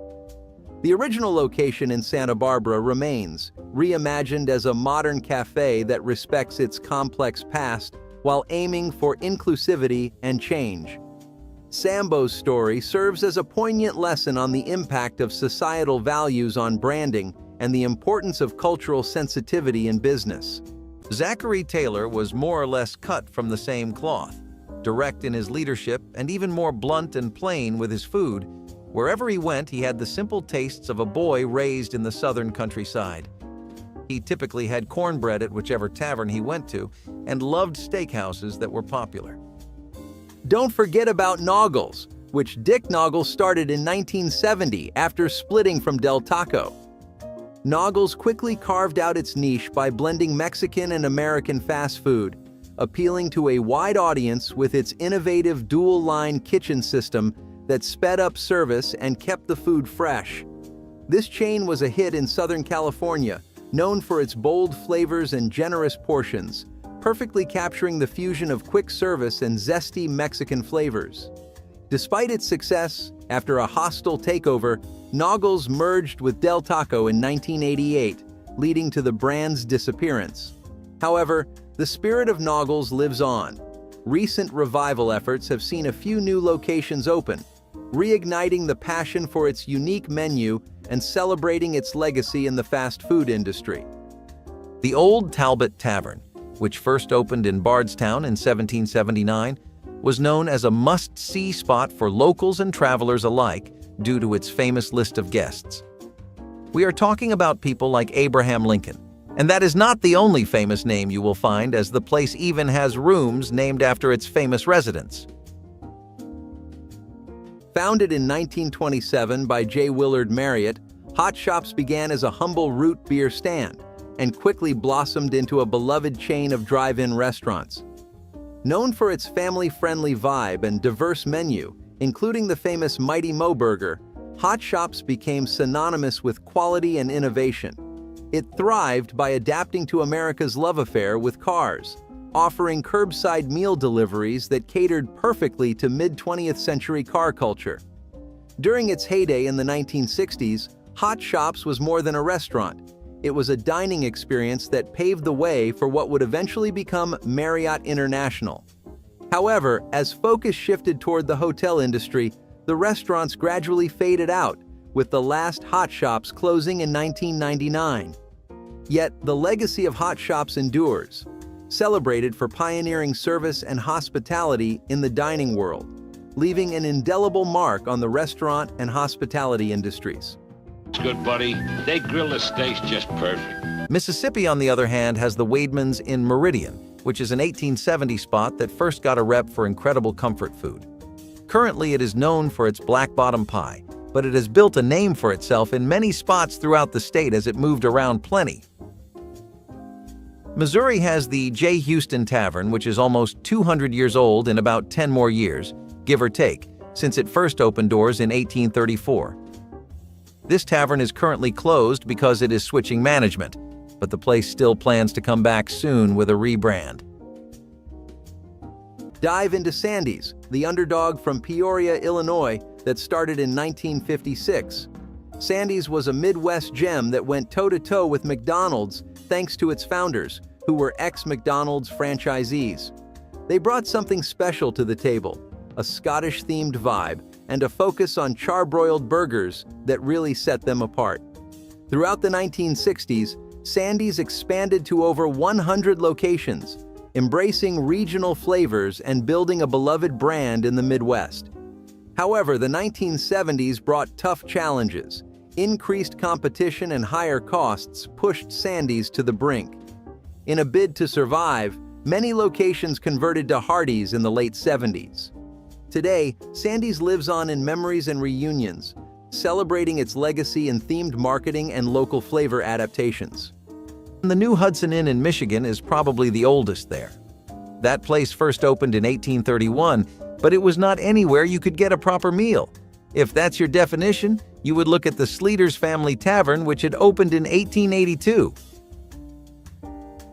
The original location in Santa Barbara remains, reimagined as a modern cafe that respects its complex past while aiming for inclusivity and change. Sambo's story serves as a poignant lesson on the impact of societal values on branding and the importance of cultural sensitivity in business. Zachary Taylor was more or less cut from the same cloth, direct in his leadership and even more blunt and plain with his food. Wherever he went, he had the simple tastes of a boy raised in the southern countryside. He typically had cornbread at whichever tavern he went to and loved steakhouses that were popular. Don't forget about Naugles, which Dick Naugles started in 1970 after splitting from Del Taco. Naugles quickly carved out its niche by blending Mexican and American fast food, appealing to a wide audience with its innovative dual-line kitchen system that sped up service and kept the food fresh. This chain was a hit in Southern California, known for its bold flavors and generous portions, perfectly capturing the fusion of quick service and zesty Mexican flavors. Despite its success, after a hostile takeover, Naugles merged with Del Taco in 1988, leading to the brand's disappearance. However, the spirit of Naugles lives on. Recent revival efforts have seen a few new locations open, reigniting the passion for its unique menu and celebrating its legacy in the fast food industry. The Old Talbot Tavern, which first opened in Bardstown in 1779, was known as a must-see spot for locals and travelers alike due to its famous list of guests. We are talking about people like Abraham Lincoln, and that is not the only famous name you will find, as the place even has rooms named after its famous residents. Founded in 1927 by J. Willard Marriott, Hot Shoppes began as a humble root beer stand and quickly blossomed into a beloved chain of drive-in restaurants. Known for its family-friendly vibe and diverse menu, including the famous Mighty Mo Burger, Hot Shoppes became synonymous with quality and innovation. It thrived by adapting to America's love affair with cars, offering curbside meal deliveries that catered perfectly to mid-20th century car culture. During its heyday in the 1960s, Hot Shoppes was more than a restaurant. It was a dining experience that paved the way for what would eventually become Marriott International. However, as focus shifted toward the hotel industry, the restaurants gradually faded out, with the last Hot Shoppes closing in 1999. Yet, the legacy of Hot Shoppes endures, celebrated for pioneering service and hospitality in the dining world, leaving an indelible mark on the restaurant and hospitality industries. It's good, buddy. They grill the steaks just perfect. Mississippi, on the other hand, has the Wademan's in Meridian, which is an 1870 spot that first got a rep for incredible comfort food. Currently, it is known for its black bottom pie, but it has built a name for itself in many spots throughout the state as it moved around plenty. Missouri has the J. Houston Tavern, which is almost 200 years old in about 10 more years, give or take, since it first opened doors in 1834. This tavern is currently closed because it is switching management, but the place still plans to come back soon with a rebrand. Dive into Sandy's, the underdog from Peoria, Illinois, that started in 1956. Sandy's was a Midwest gem that went toe-to-toe with McDonald's thanks to its founders, who were ex-McDonald's franchisees. They brought something special to the table, a Scottish-themed vibe and a focus on charbroiled burgers that really set them apart. Throughout the 1960s, Sandy's expanded to over 100 locations, embracing regional flavors and building a beloved brand in the Midwest. However, the 1970s brought tough challenges. Increased competition and higher costs pushed Sandy's to the brink. In a bid to survive, many locations converted to Hardee's in the late 70s. Today, Sandy's lives on in memories and reunions, celebrating its legacy in themed marketing and local flavor adaptations. The new Hudson Inn in Michigan is probably the oldest there. That place first opened in 1831, but it was not anywhere you could get a proper meal. If that's your definition, you would look at the Sleater's Family Tavern, which had opened in 1882.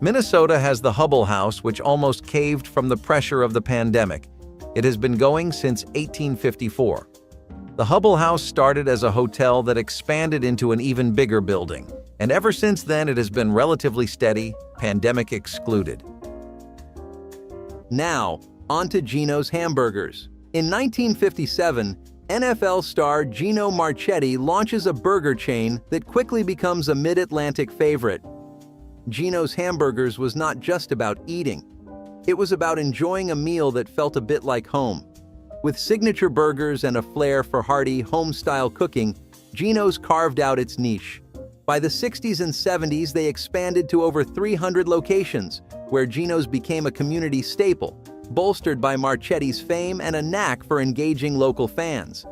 Minnesota has the Hubble House, which almost caved from the pressure of the pandemic. It has been going since 1854. The Hubble House started as a hotel that expanded into an even bigger building, and ever since then it has been relatively steady, pandemic excluded. Now, on to Gino's Hamburgers. In 1957, NFL star Gino Marchetti launches a burger chain that quickly becomes a mid-Atlantic favorite. Gino's Hamburgers was not just about eating. It was about enjoying a meal that felt a bit like home. With signature burgers and a flair for hearty, home-style cooking, Gino's carved out its niche. By the 60s and 70s, they expanded to over 300 locations, where Gino's became a community staple, bolstered by Marchetti's fame and a knack for engaging local fans.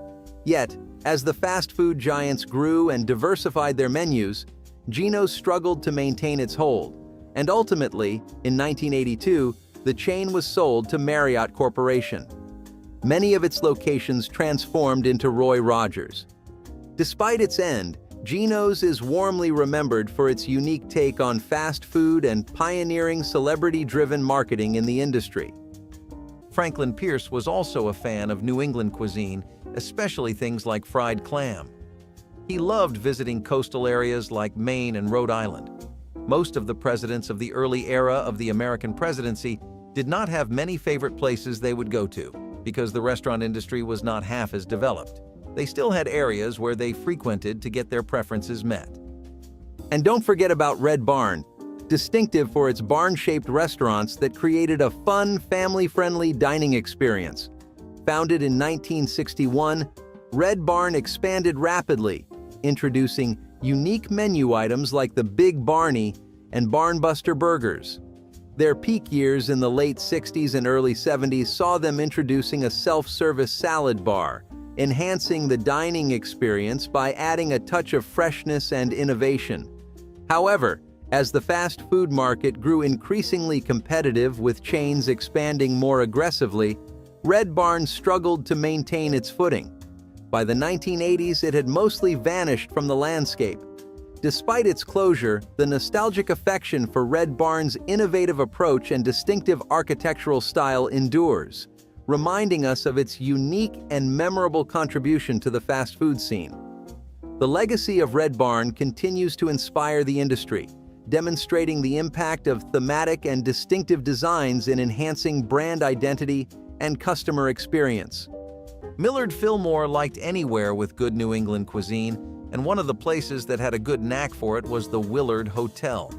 Yet, as the fast food giants grew and diversified their menus, Gino's struggled to maintain its hold, and ultimately, in 1982, the chain was sold to Marriott Corporation. Many of its locations transformed into Roy Rogers. Despite its end, Gino's is warmly remembered for its unique take on fast food and pioneering celebrity-driven marketing in the industry. Franklin Pierce was also a fan of New England cuisine, especially things like fried clam. He loved visiting coastal areas like Maine and Rhode Island. Most of the presidents of the early era of the American presidency did not have many favorite places they would go to, because the restaurant industry was not half as developed. They still had areas where they frequented to get their preferences met. And don't forget about Red Barn, distinctive for its barn-shaped restaurants that created a fun, family-friendly dining experience. Founded in 1961, Red Barn expanded rapidly, introducing unique menu items like the Big Barney and Barnbuster burgers. Their peak years in the late 60s and early 70s saw them introducing a self-service salad bar, enhancing the dining experience by adding a touch of freshness and innovation. However, as the fast food market grew increasingly competitive with chains expanding more aggressively, Red Barn struggled to maintain its footing. By the 1980s, it had mostly vanished from the landscape. Despite its closure, the nostalgic affection for Red Barn's innovative approach and distinctive architectural style endures, reminding us of its unique and memorable contribution to the fast food scene. The legacy of Red Barn continues to inspire the industry, demonstrating the impact of thematic and distinctive designs in enhancing brand identity and customer experience. Millard Fillmore liked anywhere with good New England cuisine, and one of the places that had a good knack for it was the Willard Hotel.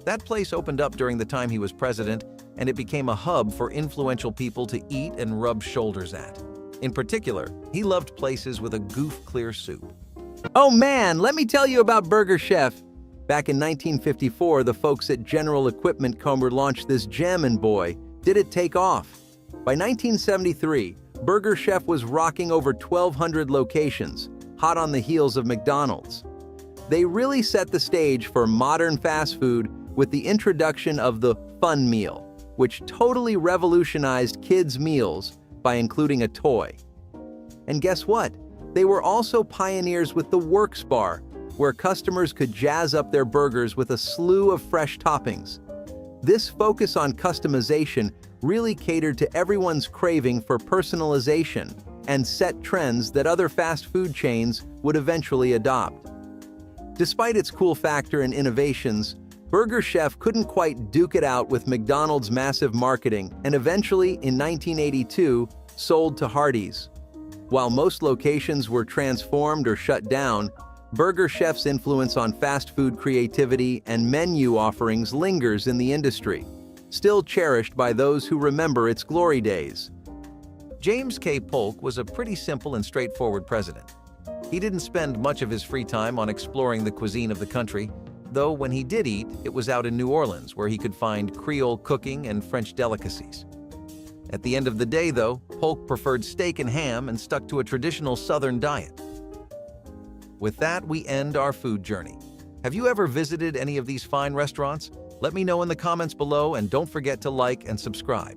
That place opened up during the time he was president, and it became a hub for influential people to eat and rub shoulders at. In particular, he loved places with a goof-clear soup. Oh man, let me tell you about Burger Chef. Back in 1954, the folks at General Equipment Comer launched this gem, and boy, did it take off. By 1973, Burger Chef was rocking over 1,200 locations, hot on the heels of McDonald's. They really set the stage for modern fast food with the introduction of the Fun Meal, which totally revolutionized kids' meals by including a toy. And guess what? They were also pioneers with the Works Bar, where customers could jazz up their burgers with a slew of fresh toppings. This focus on customization really catered to everyone's craving for personalization and set trends that other fast food chains would eventually adopt. Despite its cool factor and innovations, Burger Chef couldn't quite duke it out with McDonald's massive marketing and eventually, in 1982, sold to Hardee's. While most locations were transformed or shut down, Burger Chef's influence on fast food creativity and menu offerings lingers in the industry, still cherished by those who remember its glory days. James K. Polk was a pretty simple and straightforward president. He didn't spend much of his free time on exploring the cuisine of the country, though when he did eat, it was out in New Orleans where he could find Creole cooking and French delicacies. At the end of the day, though, Polk preferred steak and ham and stuck to a traditional Southern diet. With that, we end our food journey. Have you ever visited any of these fine restaurants? Let me know in the comments below, and don't forget to like and subscribe.